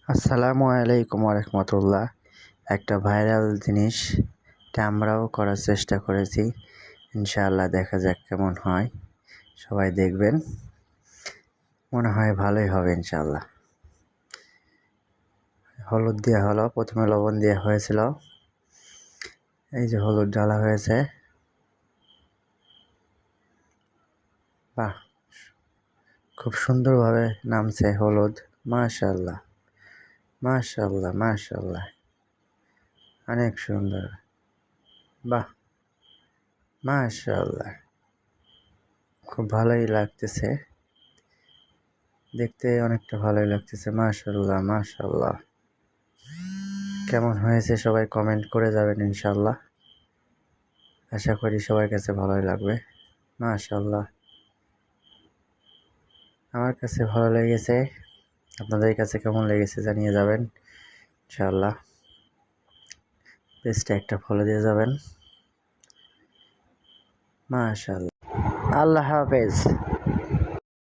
আসসালামু আলাইকুম রহমতুল্লাহ। একটা ভাইরাল জিনিস আমরাও করার চেষ্টা করেছি। ইনশাআল্লাহ দেখা যাক কেমন হয়। সবাই দেখবেন, মনে হয় ভালোই হবে ইনশাআল্লাহ। হলুদ দেওয়া হলো, প্রথমে লবণ দেওয়া হয়েছিল। এই যে হলুদ ঢালা হয়েছে। বাহ, খুব সুন্দরভাবে নামছে হলুদ। মাশাআল্লাহ, মাশাআল্লাহ, মাশাআল্লাহ, অনেক সুন্দর। বাহ, মাশাআল্লাহ, খুব ভালোই লাগতেছে দেখতে, অনেকটা ভালোই লাগতেছে। মাশাআল্লাহ, মাশাআল্লাহ। কেমন হয়েছে সবাই কমেন্ট করে যাবেন ইনশাআল্লাহ। আশা করি সবার কাছে ভালোই লাগবে। মাশাআল্লাহ, আমার কাছে ভালো লেগেছে। আপনাদের কাছে কেমন লেগেছে জানিয়ে যাবেন ইনশাআল্লাহ। পেজটা একটা ফলো দিয়ে যাবেন। মাশাআল্লাহ, আল্লাহ হাফেজ।